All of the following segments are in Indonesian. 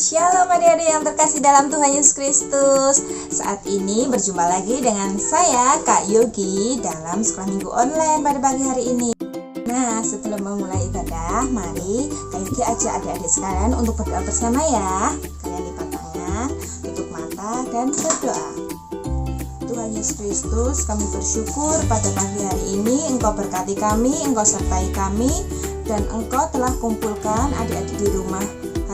Shalom adik-adik yang terkasih dalam Tuhan Yesus Kristus. Saat ini berjumpa lagi dengan saya Kak Yogi dalam sekolah minggu online pada pagi hari ini. Nah, sebelum memulai ibadah, mari Kak Yogi ajak adik-adik sekalian untuk berdoa bersama ya. Kalian lipat tangan, tutup mata dan berdoa. Tuhan Yesus Kristus, kami bersyukur pada pagi hari ini Engkau berkati kami, Engkau sertai kami, dan Engkau telah kumpulkan adik-adik di rumah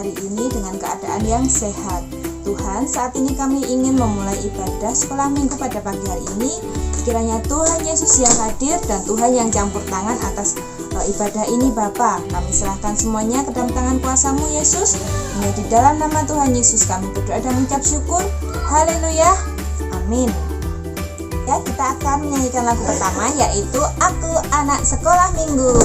hari ini dengan keadaan yang sehat. Tuhan, saat ini kami ingin memulai ibadah sekolah minggu pada pagi hari ini. Kiranya Tuhan Yesus yang hadir dan Tuhan yang campur tangan atas ibadah ini Bapa. Kami serahkan semuanya ke dalam tangan kuasa-Mu Yesus. Hanya di dalam nama Tuhan Yesus kami berdoa dan mengucap syukur. Haleluya. Amin. Ya, kita akan menyanyikan lagu pertama, yaitu Aku Anak Sekolah Minggu.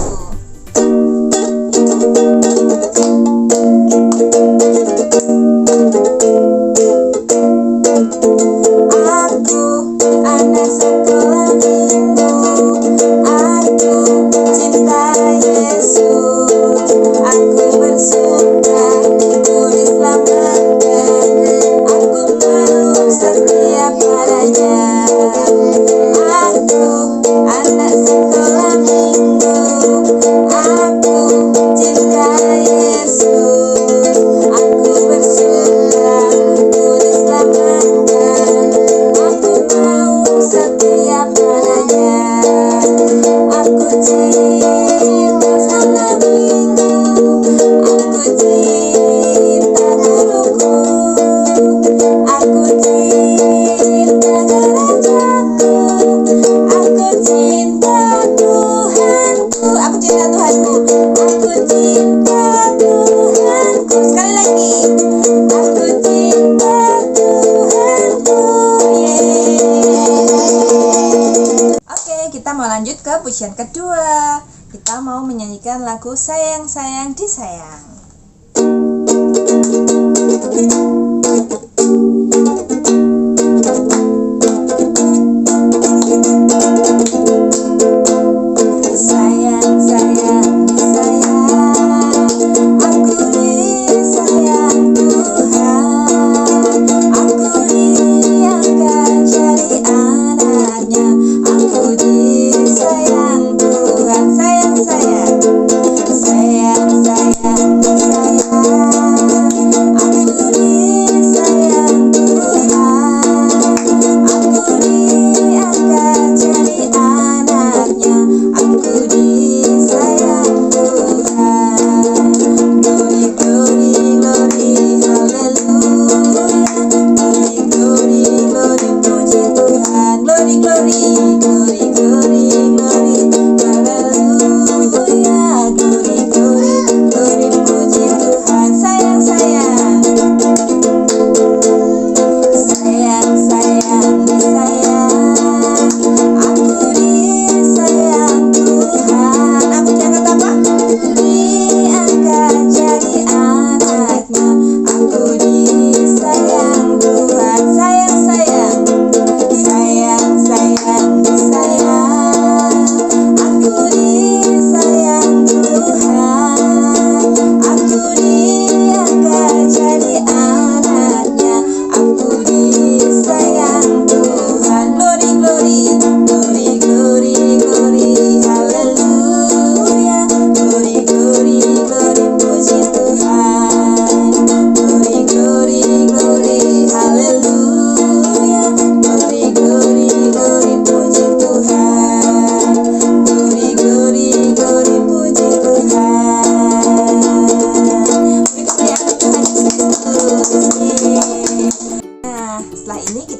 Lanjut ke pujian kedua. Kita mau menyanyikan lagu Sayang Sayang Disayang.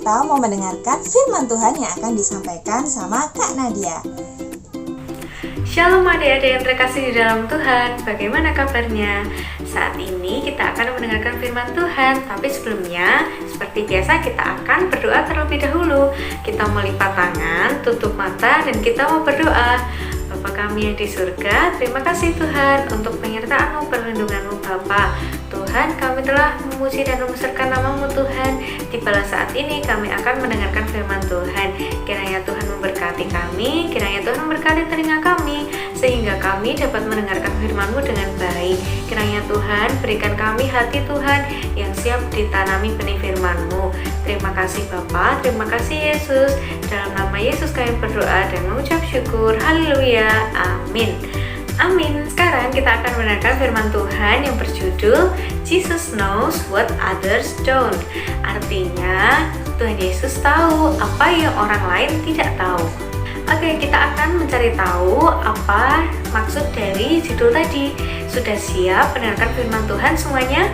Kita mau mendengarkan firman Tuhan yang akan disampaikan sama Kak Nadia. Shalom adik-adik yang terkasih di dalam Tuhan, bagaimana kabarnya? Saat ini kita akan mendengarkan firman Tuhan, tapi sebelumnya seperti biasa kita akan berdoa terlebih dahulu. Kita melipat tangan, tutup mata, dan kita mau berdoa. Bapa kami yang di surga, terima kasih Tuhan untuk penyertaan-Mu, perlindungan-Mu Bapa. Tuhan, kami telah memuji dan membesarkan nama-Mu Tuhan. Tibalah saat ini kami akan mendengarkan firman Tuhan. Kiranya Tuhan memberkati kami, kiranya Tuhan memberkati telinga kami, sehingga kami kami dapat mendengarkan firman-Mu dengan baik. Kiranya Tuhan berikan kami hati Tuhan yang siap ditanami benih firman-Mu. Terima kasih Bapa, terima kasih Yesus. Dalam nama Yesus kami berdoa dan mengucap syukur. Haleluya, amin. Amin. Sekarang kita akan mendengarkan firman Tuhan yang berjudul Jesus knows what others don't. Artinya Tuhan Yesus tahu apa yang orang lain tidak tahu. Oke, kita akan mencari tahu apa maksud dari judul tadi. Sudah siap mendengarkan firman Tuhan semuanya?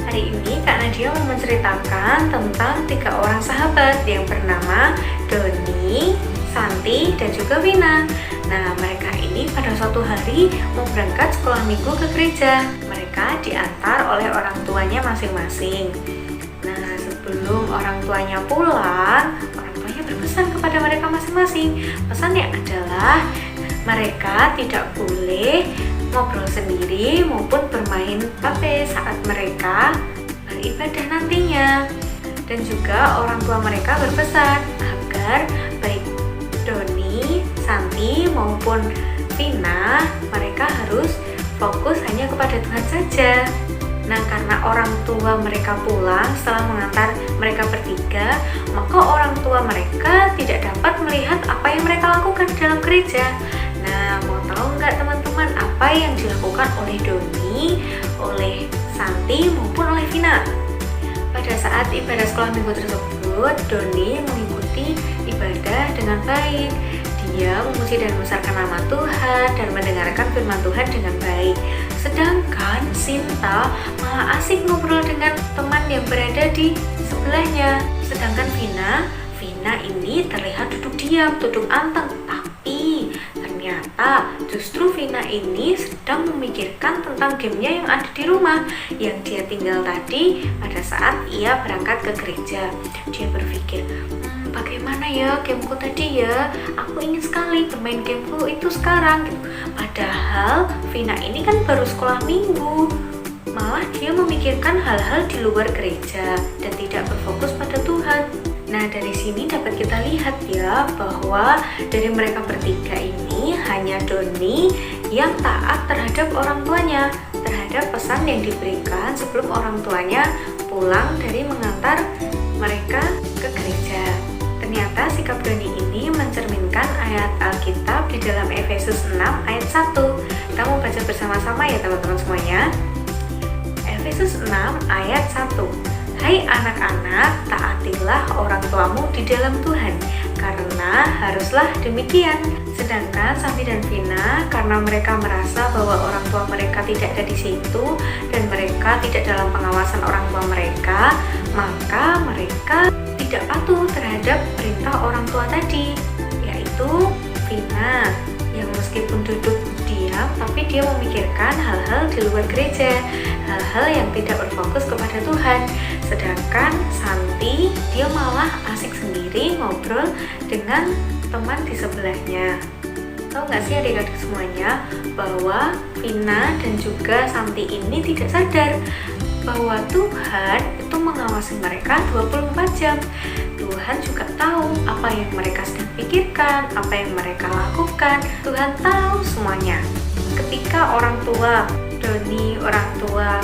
Hari ini Kak Nadia mau menceritakan tentang 3 orang sahabat yang bernama Doni, Santi, dan juga Vina. Nah, mereka ini pada suatu hari mau berangkat sekolah minggu ke gereja. Mereka diantar oleh orang tuanya masing-masing. Nah, sebelum orang tuanya pulang, orang tuanya berpesan kepada mereka masing-masing. Pesannya adalah mereka tidak boleh ngobrol sendiri maupun bermain HP saat mereka beribadah nantinya. Dan juga orang tua mereka berpesan agar baik Doni, Santi maupun Vina mereka harus fokus hanya kepada Tuhan saja. Nah, karena orang tua mereka pulang setelah mengantar mereka bertiga, maka orang tua mereka tidak dapat melihat apa yang mereka lakukan di dalam gereja. Nah, mau tahu nggak teman-teman apa yang dilakukan oleh Doni, oleh Santi maupun oleh Vina? Pada saat ibadah sekolah minggu tersebut, Doni mengikuti ibadah dengan baik. Dia memuji dan membesarkan nama Tuhan dan mendengarkan firman Tuhan dengan baik. Sedangkan Sinta malah asik ngobrol dengan teman yang berada di sebelahnya. Sedangkan Vina ini terlihat duduk diam, duduk anteng. Tapi ternyata justru Vina ini sedang memikirkan tentang gamenya yang ada di rumah yang dia tinggal tadi pada saat ia berangkat ke gereja. Dia berpikir, bagaimana ya gameku tadi ya? Aku ingin sekali bermain gameku itu sekarang. Padahal Vina ini kan baru sekolah minggu. Malah dia memikirkan hal-hal di luar gereja dan tidak berfokus pada Tuhan. Nah, dari sini dapat kita lihat ya bahwa dari mereka bertiga ini hanya Doni yang taat terhadap orang tuanya, terhadap pesan yang diberikan sebelum orang tuanya pulang dari mengantar mereka ke gereja. Ternyata sikap Doni ini mencerminkan ayat Alkitab di dalam Efesus 6 ayat 1. Kita mau baca bersama-sama ya teman-teman semuanya. Efesus 6 ayat 1. Hai anak-anak, taatilah orang tuamu di dalam Tuhan, karena haruslah demikian. Sedangkan Santi dan Vina, karena mereka merasa bahwa orang tua mereka tidak ada di situ dan mereka tidak dalam pengawasan orang tua mereka, maka mereka tidak patuh terhadap perintah orang tua tadi, yaitu Vina yang meskipun duduk diam tapi dia memikirkan hal-hal di luar gereja, hal-hal yang tidak berfokus kepada Tuhan. Sedangkan Santi dia malah asik sendiri ngobrol dengan teman di sebelahnya. Tahu nggak sih adik-adik semuanya bahwa Vina dan juga Santi ini tidak sadar bahwa Tuhan itu mengawasi mereka 24 jam. Tuhan juga tahu apa yang mereka sedang pikirkan, apa yang mereka lakukan. Tuhan tahu semuanya. Ketika orang tua Doni, orang tua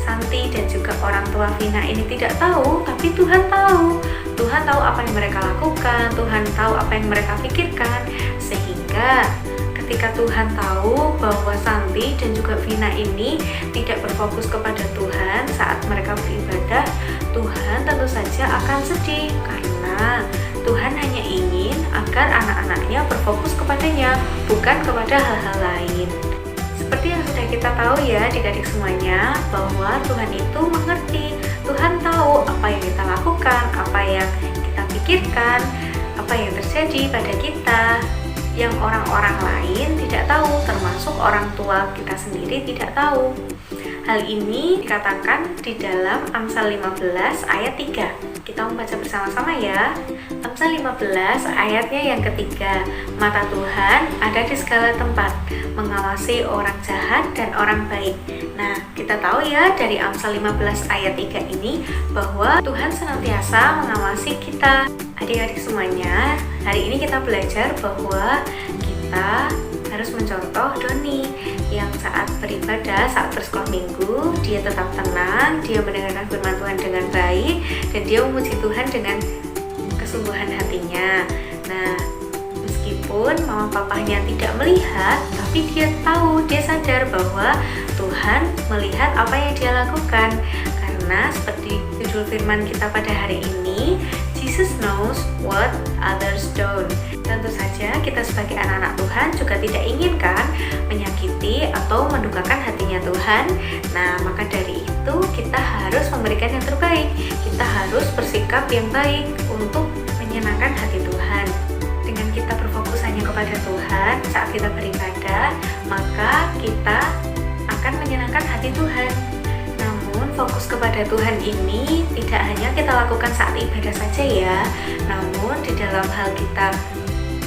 Santi dan juga orang tua Vina ini tidak tahu, tapi Tuhan tahu. Tuhan tahu apa yang mereka lakukan, Tuhan tahu apa yang mereka pikirkan. Sehingga ketika Tuhan tahu bahwa Santi dan juga Vina ini tidak berfokus kepada Tuhan saat mereka beribadah, Tuhan tentu saja akan sedih karena Tuhan hanya ingin agar anak-anaknya berfokus kepadanya, bukan kepada hal-hal lain. Seperti yang sudah kita tahu ya adik-adik semuanya, bahwa Tuhan itu mengerti, Tuhan tahu apa yang kita lakukan, apa yang kita pikirkan, apa yang terjadi pada kita, yang orang-orang lain tidak tahu, termasuk orang tua kita sendiri tidak tahu. Hal ini dikatakan di dalam Amsal 15 ayat 3. Kita membaca bersama-sama ya. Amsal 15 ayatnya yang ketiga. Mata Tuhan ada di segala tempat, mengawasi orang jahat dan orang baik. Nah, kita tahu ya dari Amsal 15 ayat 3 ini bahwa Tuhan senantiasa mengawasi kita. Adik-adik semuanya, hari ini kita belajar bahwa kita harus mencontoh Doni yang saat beribadah, saat bersekolah minggu, dia tetap tenang, dia mendengarkan firman Tuhan dengan baik, dan dia memuji Tuhan dengan kesungguhan hatinya. Nah, meskipun mama papanya tidak melihat, tapi dia tahu, dia sadar bahwa Tuhan melihat apa yang dia lakukan. Karena seperti judul firman kita pada hari ini, Jesus knows what others don't. Tentu saja kita sebagai anak-anak Tuhan juga tidak inginkan menyakiti atau mendukakan hatinya Tuhan. Nah, maka dari itu kita harus memberikan yang terbaik. Kita harus bersikap yang baik untuk menyenangkan hati Tuhan. Dengan kita berfokus hanya kepada Tuhan saat kita beribadah, maka kita akan menyenangkan hati Tuhan. Namun fokus kepada Tuhan ini tidak hanya kita lakukan saat ibadah saja ya, namun di dalam hal kita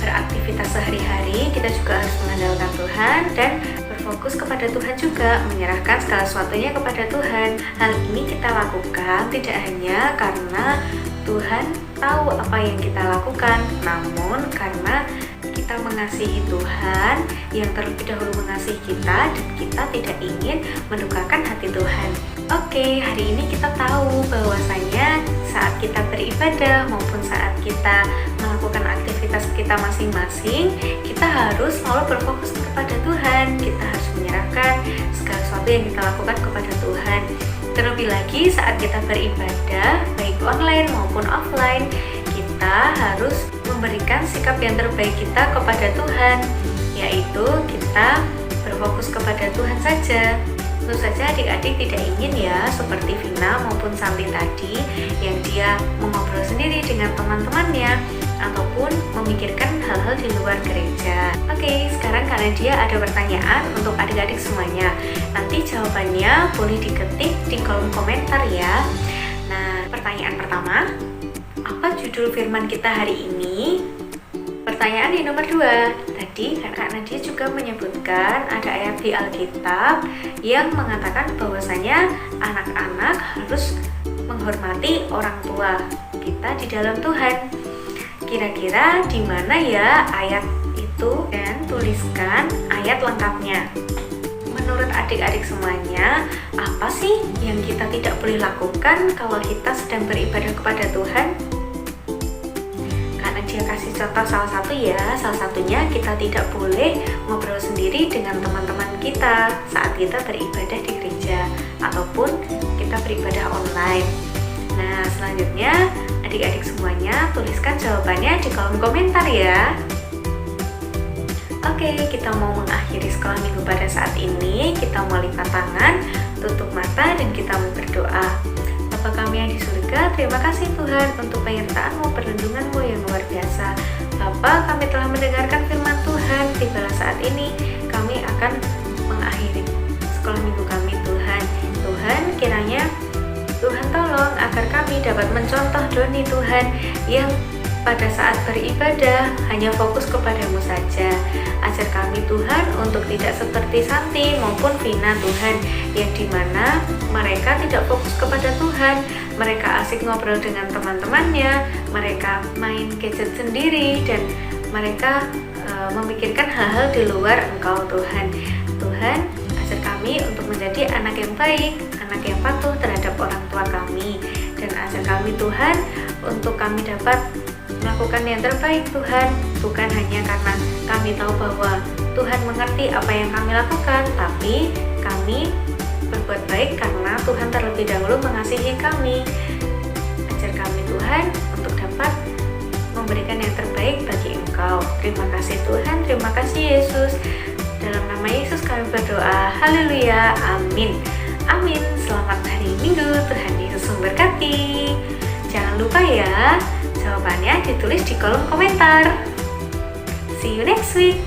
beraktivitas sehari-hari kita juga harus mengandalkan Tuhan dan berfokus kepada Tuhan juga, menyerahkan segala sesuatunya kepada Tuhan. Hal ini kita lakukan tidak hanya karena Tuhan tahu apa yang kita lakukan, namun karena kita mengasihi Tuhan yang terlebih dahulu mengasihi kita, dan kita tidak ingin mendukakan hati Tuhan. Oke, hari ini kita tahu bahwasanya saat kita beribadah maupun saat kita melakukan aktivitas kita masing-masing, kita harus selalu berfokus kepada Tuhan. Kita harus menyerahkan segala sesuatu yang kita lakukan kepada Tuhan. Terlebih lagi saat kita beribadah, baik online maupun offline, kita harus memberikan sikap yang terbaik kita kepada Tuhan, yaitu kita berfokus kepada Tuhan saja. Tentu saja adik-adik tidak ingin ya seperti Vina maupun Santi tadi yang dia mengobrol sendiri dengan teman-temannya ataupun memikirkan hal-hal di luar gereja. Oke, sekarang karena dia ada pertanyaan untuk adik-adik semuanya. Nanti jawabannya boleh diketik di kolom komentar ya. Nah, pertanyaan pertama, apa judul firman kita hari ini? Pertanyaan di nomor 2. Tadi karena dia juga menyebutkan ada ayat di Alkitab yang mengatakan bahwasanya anak-anak harus menghormati orang tua kita di dalam Tuhan. Kira-kira di mana ya ayat itu, dan tuliskan ayat lengkapnya. Menurut adik-adik semuanya, apa sih yang kita tidak boleh lakukan kalau kita sedang beribadah kepada Tuhan? Karena dia kasih contoh salah satunya kita tidak boleh ngobrol sendiri dengan teman-teman kita saat kita beribadah di gereja ataupun kita beribadah online. Nah, selanjutnya adik-adik semuanya tuliskan jawabannya di kolom komentar ya. Oke, kita mau mengakhiri sekolah minggu pada saat ini. Kita mau lipat tangan, tutup mata, dan kita mau berdoa. Bapa kami yang di surga, terima kasih Tuhan untuk penyertaan-Mu, perlindungan-Mu yang luar biasa. Bapa, kami telah mendengarkan firman Tuhan. Tibalah saat ini kami akan mengakhiri sekolah minggu kami Tuhan. Tuhan, kiranya Tuhan tolong agar kami dapat mencontoh Doni Tuhan yang pada saat beribadah hanya fokus kepadamu saja. Ajar kami Tuhan untuk tidak seperti Santi maupun Vina Tuhan, yang dimana mereka tidak fokus kepada Tuhan. Mereka asik ngobrol dengan teman-temannya, mereka main gadget sendiri, dan mereka memikirkan hal-hal di luar Engkau Tuhan. Tuhan, ajar kami untuk menjadi anak yang baik, anak yang patuh terhadap orang tua kami, dan ajar kami Tuhan untuk kami dapat melakukan yang terbaik Tuhan, bukan hanya karena kami tahu bahwa Tuhan mengerti apa yang kami lakukan, tapi kami berbuat baik karena Tuhan terlebih dahulu mengasihi kami. Ajar kami Tuhan untuk dapat memberikan yang terbaik bagi Engkau. Terima kasih Tuhan, terima kasih Yesus. Dalam nama Yesus kami berdoa, haleluya, amin. Amin. Selamat hari Minggu, Tuhan Yesus memberkati. Jangan lupa ya, jawabannya ditulis di kolom komentar. See you next week.